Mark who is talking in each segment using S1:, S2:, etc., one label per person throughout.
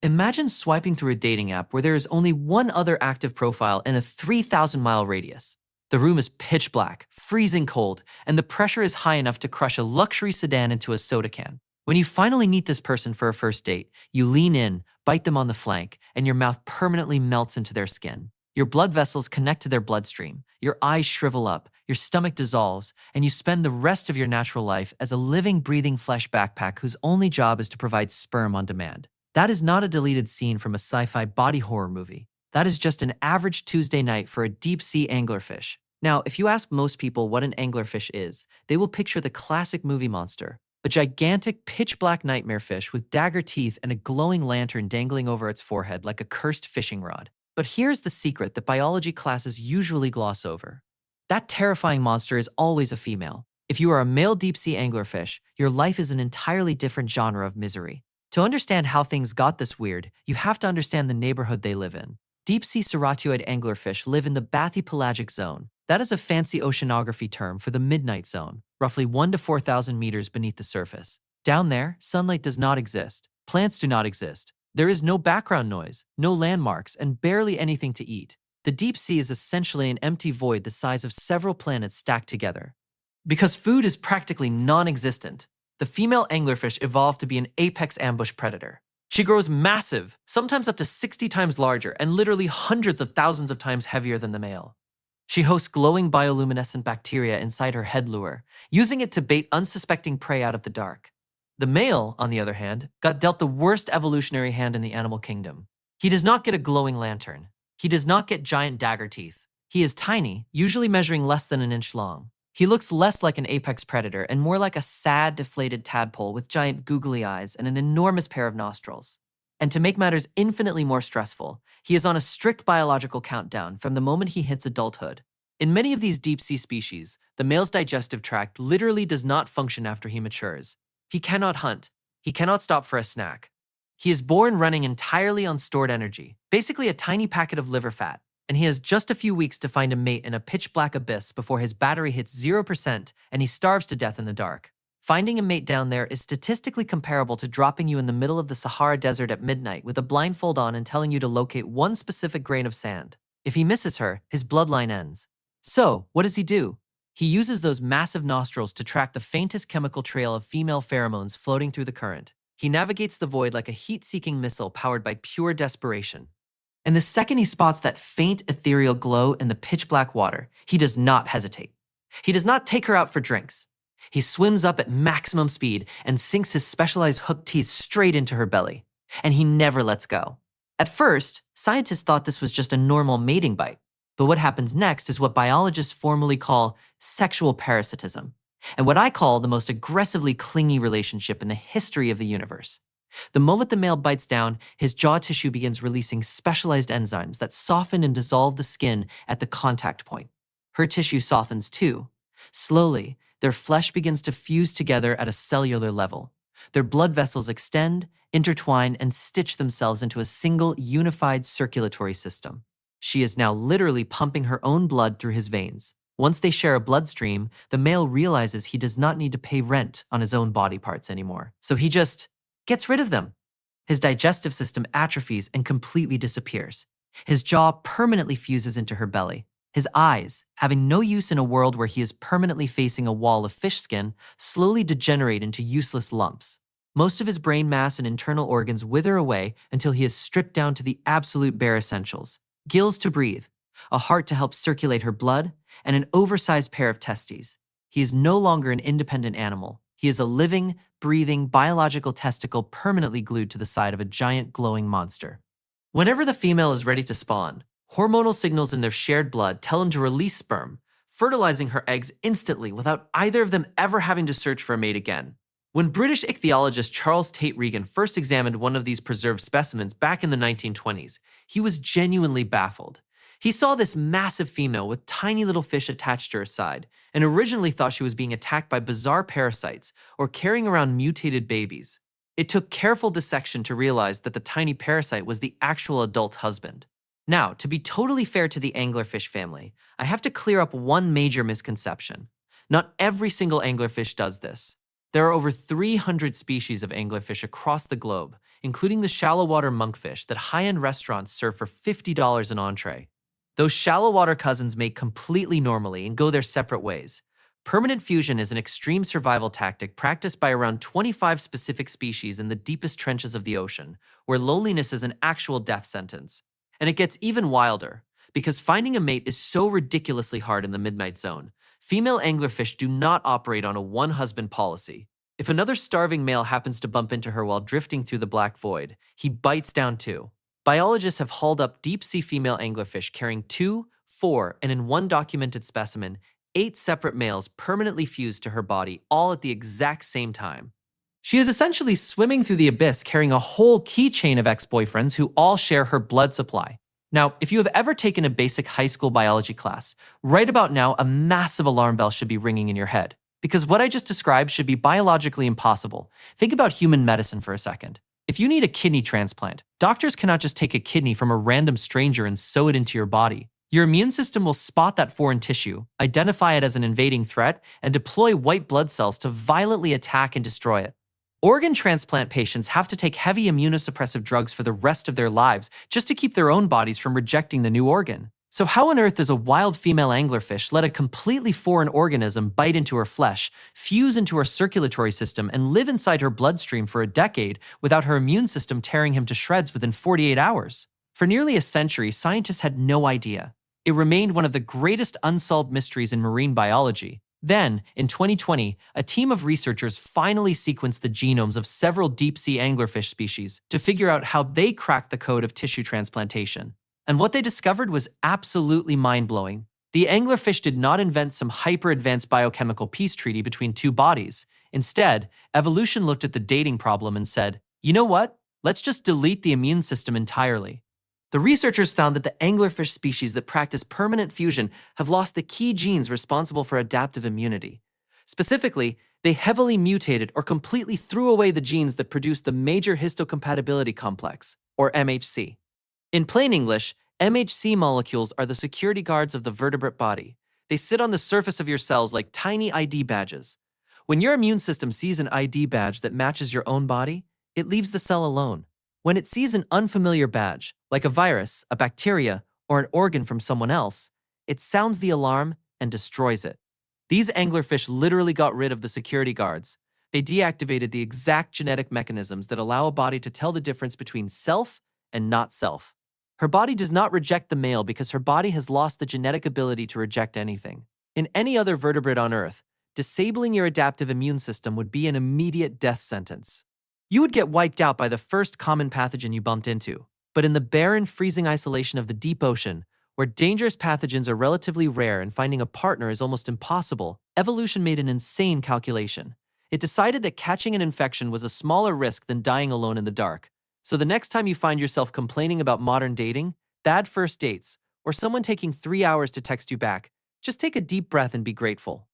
S1: Imagine swiping through a dating app where there is only one other active profile in a 3,000-mile radius. The room is pitch black, freezing cold, and the pressure is high enough to crush a luxury sedan into a soda can. When you finally meet this person for a first date, you lean in, bite them on the flank, and your mouth permanently melts into their skin. Your blood vessels connect to their bloodstream, your eyes shrivel up, your stomach dissolves, and you spend the rest of your natural life as a living, breathing flesh backpack whose only job is to provide sperm on demand. That is not a deleted scene from a sci-fi body horror movie. That is just an average Tuesday night for a deep-sea anglerfish. Now, if you ask most people what an anglerfish is, they will picture the classic movie monster, a gigantic pitch-black nightmare fish with dagger teeth and a glowing lantern dangling over its forehead like a cursed fishing rod. But here's the secret that biology classes usually gloss over. That terrifying monster is always a female. If you are a male deep-sea anglerfish, your life is an entirely different genre of misery. To understand how things got this weird, you have to understand the neighborhood they live in. Deep-sea ceratioid anglerfish live in the bathypelagic zone. That is a fancy oceanography term for the midnight zone, roughly 1 to 4,000 meters beneath the surface. Down there, sunlight does not exist. Plants do not exist. There is no background noise, no landmarks, and barely anything to eat. The deep sea is essentially an empty void the size of several planets stacked together. Because food is practically non-existent, the female anglerfish evolved to be an apex ambush predator. She grows massive, sometimes up to 60 times larger and literally hundreds of thousands of times heavier than the male. She hosts glowing bioluminescent bacteria inside her head lure, using it to bait unsuspecting prey out of the dark. The male, on the other hand, got dealt the worst evolutionary hand in the animal kingdom. He does not get a glowing lantern. He does not get giant dagger teeth. He is tiny, usually measuring less than an inch long. He looks less like an apex predator and more like a sad, deflated tadpole with giant googly eyes and an enormous pair of nostrils. And to make matters infinitely more stressful, he is on a strict biological countdown from the moment he hits adulthood. In many of these deep-sea species, the male's digestive tract literally does not function after he matures. He cannot hunt. He cannot stop for a snack. He is born running entirely on stored energy, basically a tiny packet of liver fat, and he has just a few weeks to find a mate in a pitch-black abyss before his battery hits 0% and he starves to death in the dark. Finding a mate down there is statistically comparable to dropping you in the middle of the Sahara Desert at midnight with a blindfold on and telling you to locate one specific grain of sand. If he misses her, his bloodline ends. So, what does he do? He uses those massive nostrils to track the faintest chemical trail of female pheromones floating through the current. He navigates the void like a heat-seeking missile powered by pure desperation. And the second he spots that faint ethereal glow in the pitch-black water, he does not hesitate. He does not take her out for drinks. He swims up at maximum speed and sinks his specialized hooked teeth straight into her belly. And he never lets go. At first, scientists thought this was just a normal mating bite. But what happens next is what biologists formally call sexual parasitism, and what I call the most aggressively clingy relationship in the history of the universe. The moment the male bites down, his jaw tissue begins releasing specialized enzymes that soften and dissolve the skin at the contact point. Her tissue softens too. Slowly, their flesh begins to fuse together at a cellular level. Their blood vessels extend, intertwine, and stitch themselves into a single unified circulatory system. She is now literally pumping her own blood through his veins. Once they share a bloodstream, the male realizes he does not need to pay rent on his own body parts anymore. So he just gets rid of them. His digestive system atrophies and completely disappears. His jaw permanently fuses into her belly. His eyes, having no use in a world where he is permanently facing a wall of fish skin, slowly degenerate into useless lumps. Most of his brain mass and internal organs wither away until he is stripped down to the absolute bare essentials. Gills to breathe, a heart to help circulate her blood, and an oversized pair of testes. He is no longer an independent animal. He is a living, breathing, biological testicle permanently glued to the side of a giant glowing monster. Whenever the female is ready to spawn, hormonal signals in their shared blood tell him to release sperm, fertilizing her eggs instantly without either of them ever having to search for a mate again. When British ichthyologist Charles Tate Regan first examined one of these preserved specimens back in the 1920s, he was genuinely baffled. He saw this massive female with tiny little fish attached to her side, and originally thought she was being attacked by bizarre parasites or carrying around mutated babies. It took careful dissection to realize that the tiny parasite was the actual adult husband. Now, to be totally fair to the anglerfish family, I have to clear up one major misconception. Not every single anglerfish does this. There are over 300 species of anglerfish across the globe, including the shallow water monkfish that high-end restaurants serve for $50 an entree. Those shallow water cousins mate completely normally and go their separate ways. Permanent fusion is an extreme survival tactic practiced by around 25 specific species in the deepest trenches of the ocean, where loneliness is an actual death sentence. And it gets even wilder, because finding a mate is so ridiculously hard in the midnight zone. Female anglerfish do not operate on a one-husband policy. If another starving male happens to bump into her while drifting through the black void, he bites down too. Biologists have hauled up deep-sea female anglerfish carrying 2, 4, and in one documented specimen, 8 separate males permanently fused to her body, all at the exact same time. She is essentially swimming through the abyss carrying a whole keychain of ex-boyfriends who all share her blood supply. Now, if you have ever taken a basic high school biology class, right about now a massive alarm bell should be ringing in your head. Because what I just described should be biologically impossible. Think about human medicine for a second. If you need a kidney transplant, doctors cannot just take a kidney from a random stranger and sew it into your body. Your immune system will spot that foreign tissue, identify it as an invading threat, and deploy white blood cells to violently attack and destroy it. Organ transplant patients have to take heavy immunosuppressive drugs for the rest of their lives just to keep their own bodies from rejecting the new organ. So how on earth does a wild female anglerfish let a completely foreign organism bite into her flesh, fuse into her circulatory system, and live inside her bloodstream for a decade without her immune system tearing him to shreds within 48 hours? For nearly a century, scientists had no idea. It remained one of the greatest unsolved mysteries in marine biology. Then, in 2020, a team of researchers finally sequenced the genomes of several deep-sea anglerfish species to figure out how they cracked the code of tissue transplantation. And what they discovered was absolutely mind-blowing. The anglerfish did not invent some hyper-advanced biochemical peace treaty between two bodies. Instead, evolution looked at the dating problem and said, you know what? Let's just delete the immune system entirely. The researchers found that the anglerfish species that practice permanent fusion have lost the key genes responsible for adaptive immunity. Specifically, they heavily mutated or completely threw away the genes that produce the major histocompatibility complex, or MHC. In plain English, MHC molecules are the security guards of the vertebrate body. They sit on the surface of your cells like tiny ID badges. When your immune system sees an ID badge that matches your own body, it leaves the cell alone. When it sees an unfamiliar badge, like a virus, a bacteria, or an organ from someone else, it sounds the alarm and destroys it. These anglerfish literally got rid of the security guards. They deactivated the exact genetic mechanisms that allow a body to tell the difference between self and not self. Her body does not reject the male because her body has lost the genetic ability to reject anything. In any other vertebrate on Earth, disabling your adaptive immune system would be an immediate death sentence. You would get wiped out by the first common pathogen you bumped into. But in the barren, freezing isolation of the deep ocean, where dangerous pathogens are relatively rare and finding a partner is almost impossible, evolution made an insane calculation. It decided that catching an infection was a smaller risk than dying alone in the dark. So the next time you find yourself complaining about modern dating, bad first dates, or someone taking 3 hours to text you back, just take a deep breath and be grateful.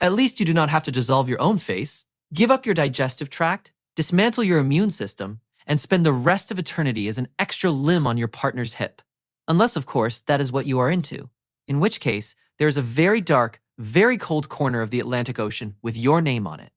S1: At least you do not have to dissolve your own face, give up your digestive tract, dismantle your immune system, and spend the rest of eternity as an extra limb on your partner's hip. Unless, of course, that is what you are into. In which case, there is a very dark, very cold corner of the Atlantic Ocean with your name on it.